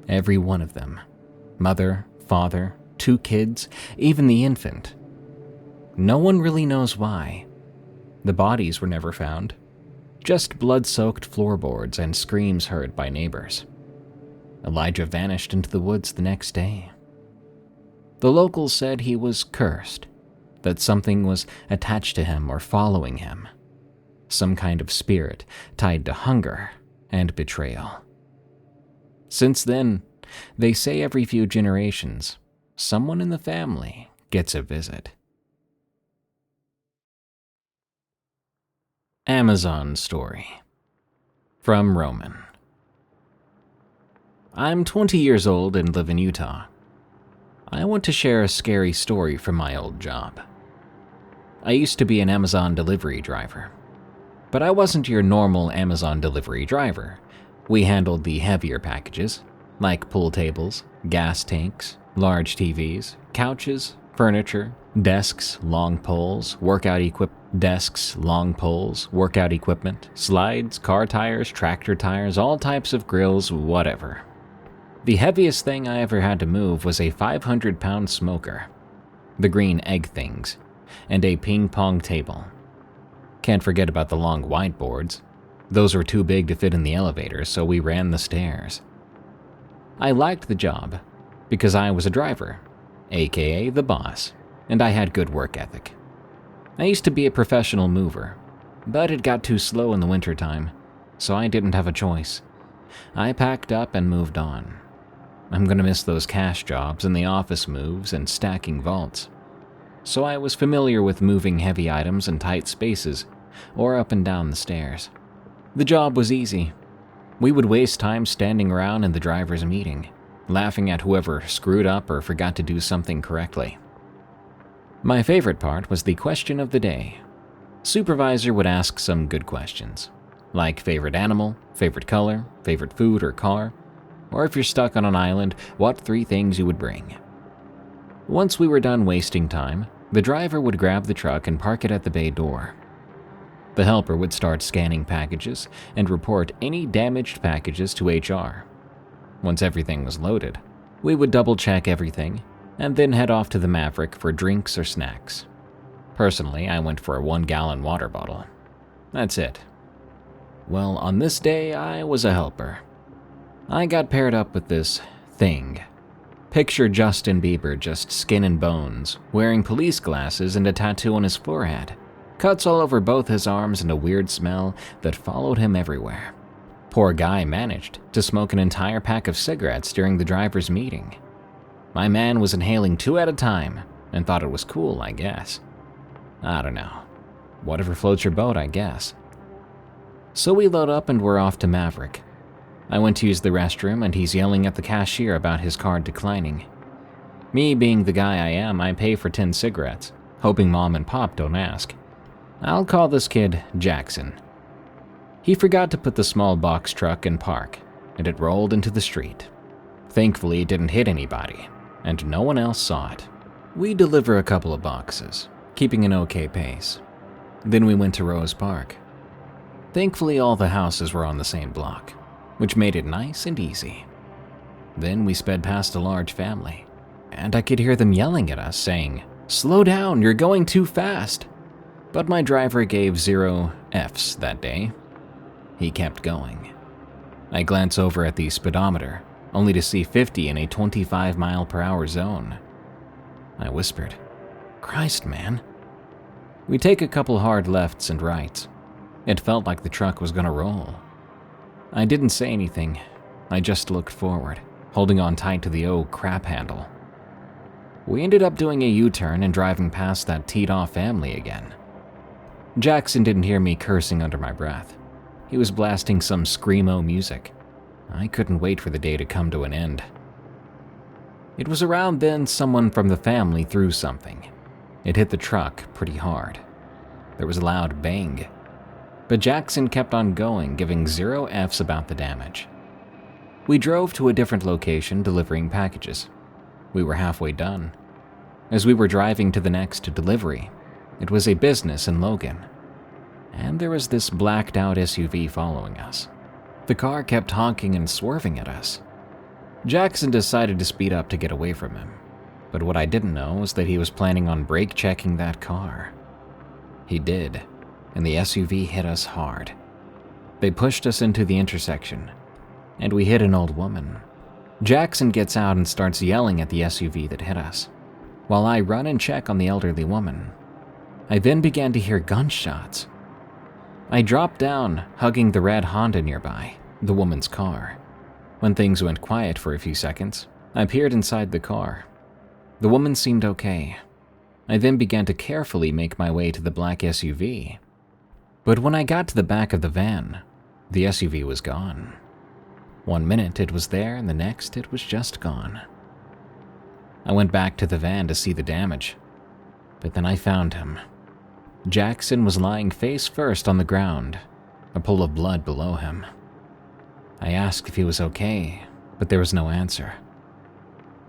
Every one of them. Mother, father, 2 kids, even the infant. No one really knows why. The bodies were never found. Just blood-soaked floorboards and screams heard by neighbors. Elijah vanished into the woods the next day. The locals said he was cursed, that something was attached to him or following him. Some kind of spirit tied to hunger and betrayal. Since then, they say every few generations, someone in the family gets a visit. Amazon Story from Roman. I'm 20 years old and live in Utah. I want to share a scary story from my old job. I used to be an Amazon delivery driver. But I wasn't your normal Amazon delivery driver. We handled the heavier packages, like pool tables, gas tanks, large TVs, couches, furniture, desks, long poles, workout equipment, slides, car tires, tractor tires, all types of grills, whatever. The heaviest thing I ever had to move was a 500-pound smoker, the green egg things, and a ping pong table. Can't forget about the long whiteboards. Those were too big to fit in the elevator, so we ran the stairs. I liked the job because I was a driver, aka the boss, and I had good work ethic. I used to be a professional mover, but it got too slow in the wintertime, so I didn't have a choice. I packed up and moved on. I'm gonna miss those cash jobs and the office moves and stacking vaults. So I was familiar with moving heavy items in tight spaces or up and down the stairs. The job was easy. We would waste time standing around in the driver's meeting, laughing at whoever screwed up or forgot to do something correctly. My favorite part was the question of the day. Supervisor would ask some good questions, like favorite animal, favorite color, favorite food or car, or if you're stuck on an island, what 3 things you would bring. Once we were done wasting time, the driver would grab the truck and park it at the bay door. The helper would start scanning packages and report any damaged packages to HR. Once everything was loaded, we would double-check everything and then head off to the Maverick for drinks or snacks. Personally, I went for a 1-gallon water bottle. That's it. Well, on this day, I was a helper. I got paired up with this thing. Picture Justin Bieber, just skin and bones, wearing police glasses and a tattoo on his forehead, cuts all over both his arms and a weird smell that followed him everywhere. Poor guy managed to smoke an entire pack of cigarettes during the driver's meeting. My man was inhaling 2 at a time and thought it was cool, I guess. I don't know. Whatever floats your boat, I guess. So we load up and we're off to Maverick. I went to use the restroom and he's yelling at the cashier about his card declining. Me being the guy I am, I pay for 10 cigarettes, hoping Mom and Pop don't ask. I'll call this kid Jackson. He forgot to put the small box truck in park, and it rolled into the street. Thankfully, it didn't hit anybody, and no one else saw it. We deliver a couple of boxes, keeping an okay pace. Then we went to Rose Park. Thankfully, all the houses were on the same block, which made it nice and easy. Then we sped past a large family, and I could hear them yelling at us, saying, "Slow down, you're going too fast." But my driver gave 0 Fs that day. He kept going. I glance over at the speedometer, only to see 50 in a 25-mile-per-hour zone. I whispered, "Christ, man." We take a couple hard lefts and rights. It felt like the truck was gonna roll. I didn't say anything. I just looked forward, holding on tight to the crap handle. We ended up doing a U-turn and driving past that teed-off family again. Jackson didn't hear me cursing under my breath. He was blasting some screamo music. I couldn't wait for the day to come to an end. It was around then someone from the family threw something. It hit the truck pretty hard. There was a loud bang. But Jackson kept on going, giving 0 Fs about the damage. We drove to a different location delivering packages. We were halfway done. As we were driving to the next delivery, it was a business in Logan, and there was this blacked out SUV following us. The car kept honking and swerving at us. Jackson decided to speed up to get away from him, but what I didn't know was that he was planning on brake checking that car. He did, and the SUV hit us hard. They pushed us into the intersection, and we hit an old woman. Jackson gets out and starts yelling at the SUV that hit us, while I run and check on the elderly woman. I then began to hear gunshots. I dropped down, hugging the red Honda nearby, the woman's car. When things went quiet for a few seconds, I peered inside the car. The woman seemed okay. I then began to carefully make my way to the black SUV. But when I got to the back of the van, the SUV was gone. 1 minute it was there, and the next it was just gone. I went back to the van to see the damage, but then I found him. Jackson was lying face first on the ground, a pool of blood below him. I asked if he was okay, but there was no answer.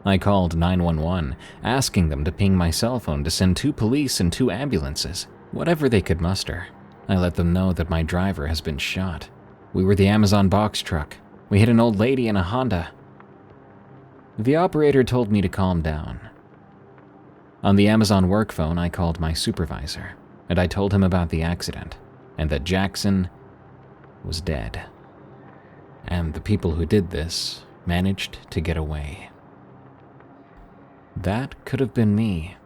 I called 911, asking them to ping my cell phone to send 2 police and 2 ambulances, whatever they could muster. I let them know that my driver has been shot. We were the Amazon box truck. We hit an old lady in a Honda. The operator told me to calm down. On the Amazon work phone, I called my supervisor, and I told him about the accident, and that Jackson was dead. And the people who did this managed to get away. That could have been me.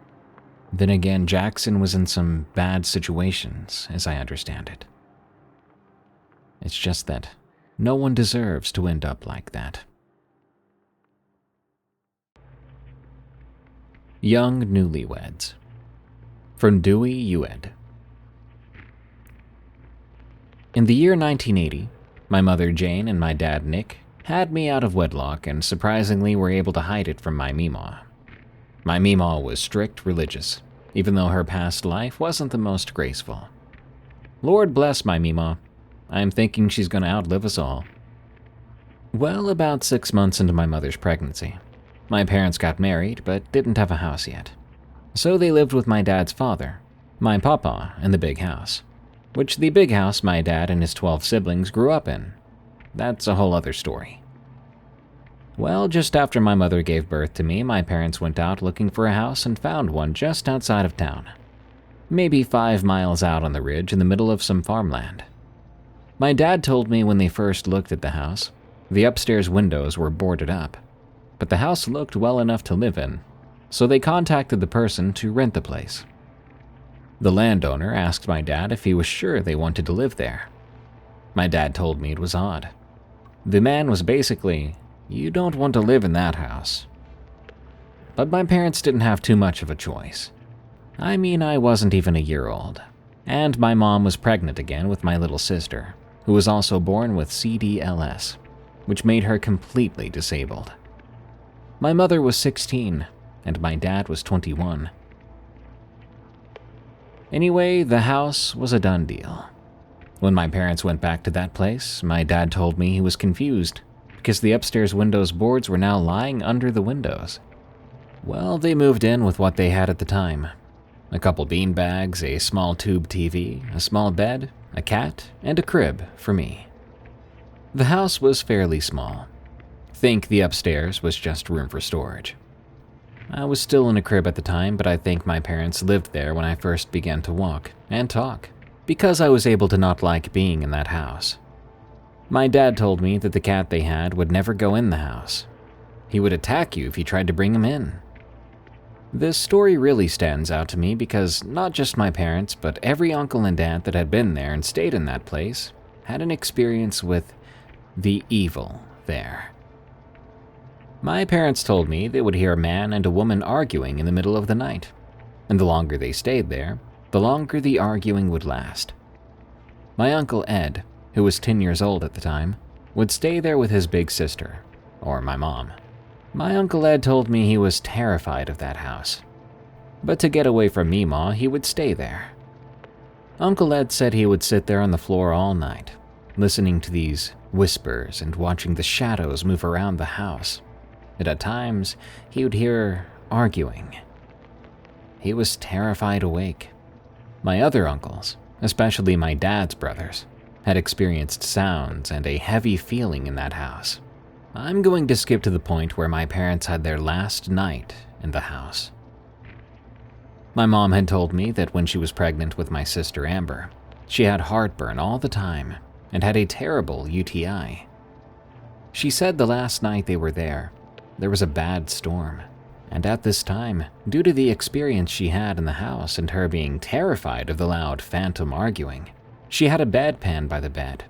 Then again, Jackson was in some bad situations, as I understand it. It's just that no one deserves to end up like that. Young Newlyweds. From DeweyyeweD. In the year 1980, my mother Jane and my dad Nick had me out of wedlock and surprisingly were able to hide it from my meemaw. My meemaw was strict religious, even though her past life wasn't the most graceful. Lord bless my meemaw. I'm thinking she's gonna outlive us all. Well, about 6 months into my mother's pregnancy, my parents got married but didn't have a house yet. So they lived with my dad's father, my papa, in the big house, which the big house my dad and his 12 siblings grew up in. That's a whole other story. Well, just after my mother gave birth to me, my parents went out looking for a house and found one just outside of town, maybe 5 miles out on the ridge in the middle of some farmland. My dad told me when they first looked at the house, the upstairs windows were boarded up, but the house looked well enough to live in, so they contacted the person to rent the place. The landowner asked my dad if he was sure they wanted to live there. My dad told me it was odd. The man was basically, "You don't want to live in that house." But my parents didn't have too much of a choice. I mean, I wasn't even a year old, and my mom was pregnant again with my little sister, who was also born with CDLS, which made her completely disabled. My mother was 16, and my dad was 21. Anyway, the house was a done deal. When my parents went back to that place, my dad told me he was confused because the upstairs windows boards were now lying under the windows. Well, they moved in with what they had at the time. A couple bean bags, a small tube TV, a small bed, a cat, and a crib for me. The house was fairly small. Think the upstairs was just room for storage. I was still in a crib at the time, but I think my parents lived there when I first began to walk and talk, because I was able to not like being in that house. My dad told me that the cat they had would never go in the house. He would attack you if you tried to bring him in. This story really stands out to me because not just my parents, but every uncle and aunt that had been there and stayed in that place had an experience with the evil there. My parents told me they would hear a man and a woman arguing in the middle of the night, and the longer they stayed there, the longer the arguing would last. My uncle Ed, who was 10 years old at the time, would stay there with his big sister, or my mom. My uncle Ed told me he was terrified of that house, but to get away from Meemaw, he would stay there. Uncle Ed said he would sit there on the floor all night, listening to these whispers and watching the shadows move around the house. And at times, he would hear arguing. He was terrified awake. My other uncles, especially my dad's brothers, had experienced sounds and a heavy feeling in that house. I'm going to skip to the point where my parents had their last night in the house. My mom had told me that when she was pregnant with my sister Amber, she had heartburn all the time and had a terrible UTI. She said the last night they were there was a bad storm, and at this time, due to the experience she had in the house and her being terrified of the loud phantom arguing, she had a bedpan by the bed.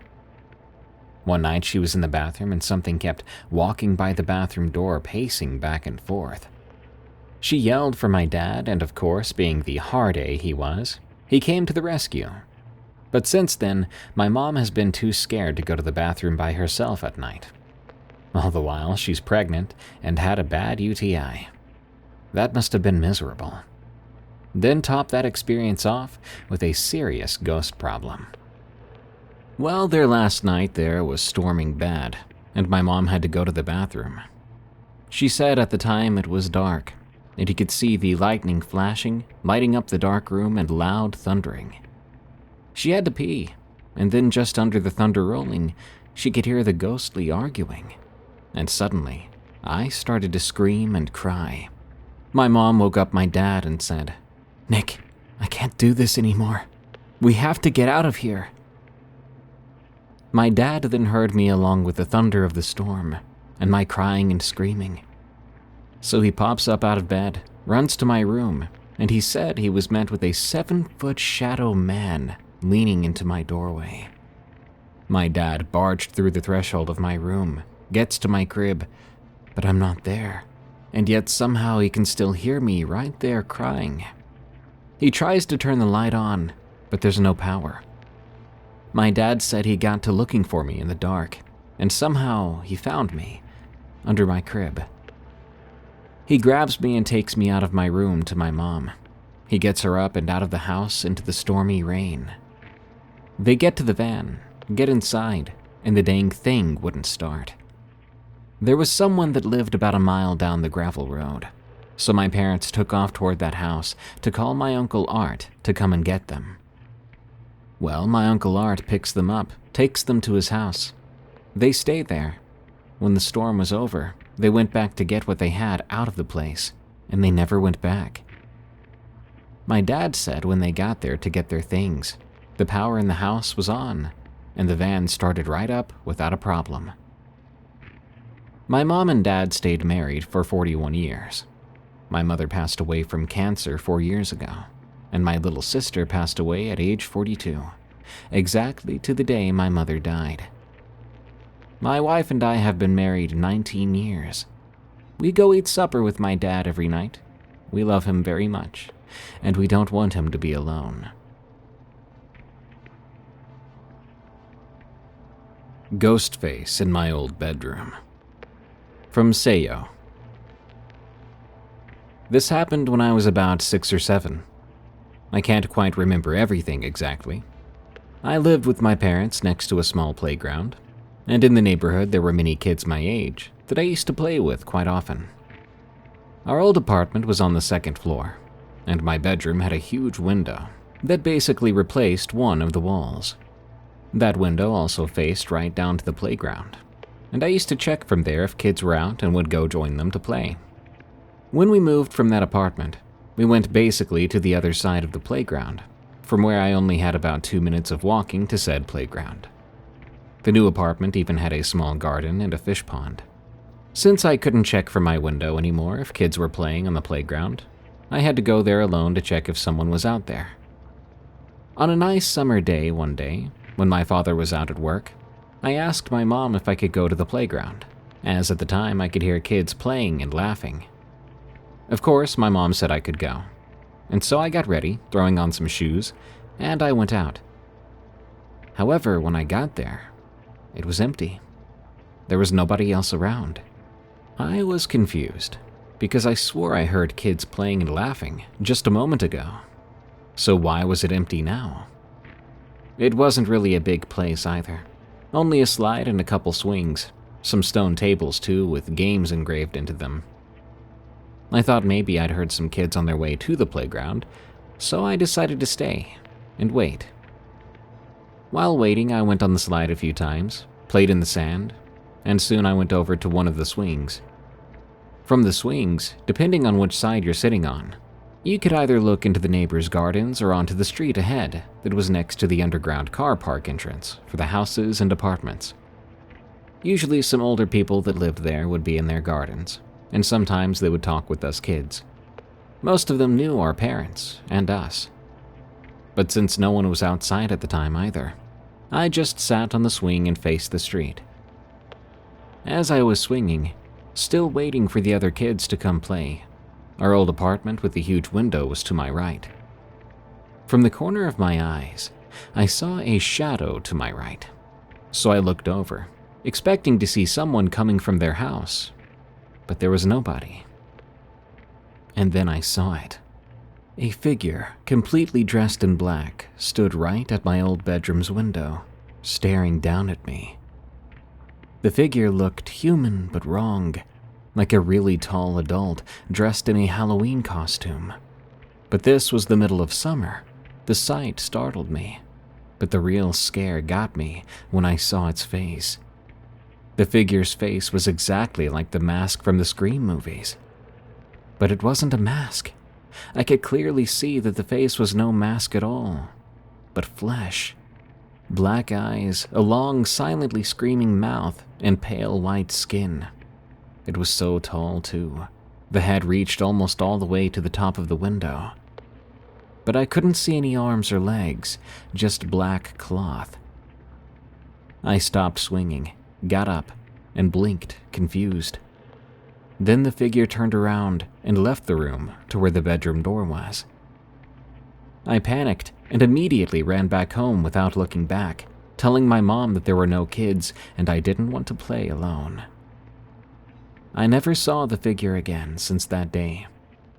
One night she was in the bathroom and something kept walking by the bathroom door, pacing back and forth. She yelled for my dad, and of course, being the hard A he was, he came to the rescue. But since then, my mom has been too scared to go to the bathroom by herself at night. All the while, she's pregnant and had a bad UTI. That must have been miserable. Then top that experience off with a serious ghost problem. Well, their last night there was storming bad, and my mom had to go to the bathroom. She said at the time it was dark, and you could see the lightning flashing, lighting up the dark room and loud thundering. She had to pee, and then just under the thunder rolling, she could hear the ghostly arguing. And suddenly, I started to scream and cry. My mom woke up my dad and said, "Nick, I can't do this anymore. We have to get out of here." My dad then heard me along with the thunder of the storm and my crying and screaming. So he pops up out of bed, runs to my room, and he said he was met with a 7-foot shadow man leaning into my doorway. My dad barged through the threshold of my room, gets to my crib, but I'm not there, and yet somehow he can still hear me right there crying. He tries to turn the light on, but there's no power. My dad said he got to looking for me in the dark, and somehow he found me under my crib. He grabs me and takes me out of my room to my mom. He gets her up and out of the house into the stormy rain. They get to the van, get inside, and the dang thing wouldn't start. There was someone that lived about a mile down the gravel road, so my parents took off toward that house to call my Uncle Art to come and get them. Well, my Uncle Art picks them up, takes them to his house. They stayed there. When the storm was over, they went back to get what they had out of the place, and they never went back. My dad said when they got there to get their things, the power in the house was on, and the van started right up without a problem. My mom and dad stayed married for 41 years. My mother passed away from cancer 4 years ago, and my little sister passed away at age 42, exactly to the day my mother died. My wife and I have been married 19 years. We go eat supper with my dad every night. We love him very much, and we don't want him to be alone. Ghostface in my old bedroom. From Sayo. This happened when I was about 6 or 7. I can't quite remember everything exactly. I lived with my parents next to a small playground, and in the neighborhood there were many kids my age that I used to play with quite often. Our old apartment was on the 2nd floor, and my bedroom had a huge window that basically replaced one of the walls. That window also faced right down to the playground, and I used to check from there if kids were out and would go join them to play. When we moved from that apartment, we went basically to the other side of the playground, from where I only had about 2 minutes of walking to said playground. The new apartment even had a small garden and a fish pond. Since I couldn't check from my window anymore if kids were playing on the playground, I had to go there alone to check if someone was out there. On a nice summer day one day, when my father was out at work, I asked my mom if I could go to the playground, as at the time I could hear kids playing and laughing. Of course, my mom said I could go, and so I got ready, throwing on some shoes, and I went out. However, when I got there, it was empty. There was nobody else around. I was confused, because I swore I heard kids playing and laughing just a moment ago. So why was it empty now? It wasn't really a big place either. Only a slide and a couple swings. Some stone tables too, with games engraved into them. I thought maybe I'd heard some kids on their way to the playground, so I decided to stay and wait. While waiting, I went on the slide a few times, played in the sand, and soon I went over to one of the swings. From the swings, depending on which side you're sitting on, you could either look into the neighbor's gardens or onto the street ahead that was next to the underground car park entrance for the houses and apartments. Usually some older people that lived there would be in their gardens, and sometimes they would talk with us kids. Most of them knew our parents and us. But since no one was outside at the time either, I just sat on the swing and faced the street. As I was swinging, still waiting for the other kids to come play, our old apartment with the huge window was to my right. From the corner of my eyes, I saw a shadow to my right, so I looked over, expecting to see someone coming from their house, but there was nobody. And then I saw it. A figure, completely dressed in black, stood right at my old bedroom's window, staring down at me. The figure looked human but wrong, like a really tall adult dressed in a Halloween costume. But this was the middle of summer. The sight startled me, but the real scare got me when I saw its face. The figure's face was exactly like the mask from the Scream movies. But it wasn't a mask. I could clearly see that the face was no mask at all, but flesh. Black eyes, a long, silently screaming mouth, and pale white skin. It was so tall, too. The head reached almost all the way to the top of the window. But I couldn't see any arms or legs, just black cloth. I stopped swinging, got up, and blinked, confused. Then the figure turned around and left the room to where the bedroom door was. I panicked and immediately ran back home without looking back, telling my mom that there were no kids and I didn't want to play alone. I never saw the figure again since that day,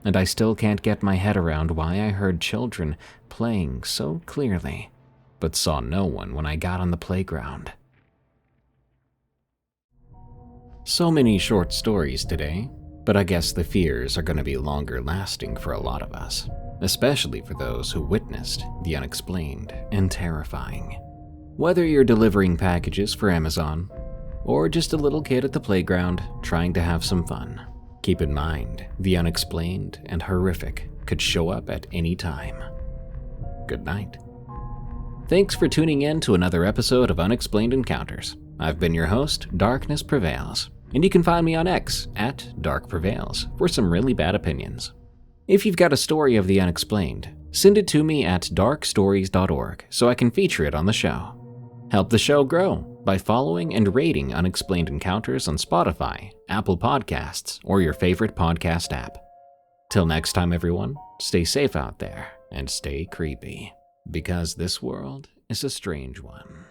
and I still can't get my head around why I heard children playing so clearly, but saw no one when I got on the playground. So many short stories today, but I guess the fears are going to be longer lasting for a lot of us, especially for those who witnessed the unexplained and terrifying. Whether you're delivering packages for Amazon, or just a little kid at the playground trying to have some fun, keep in mind the unexplained and horrific could show up at any time. Good night. Thanks for tuning in to another episode of Unexplained Encounters. I've been your host, Darkness Prevails, and you can find me on X at DarkPrevails for some really bad opinions. If you've got a story of the unexplained, send it to me at darkstories.org so I can feature it on the show. Help the show grow by following and rating Unexplained Encounters on Spotify, Apple Podcasts, or your favorite podcast app. Till next time, everyone, stay safe out there and stay creepy, because this world is a strange one.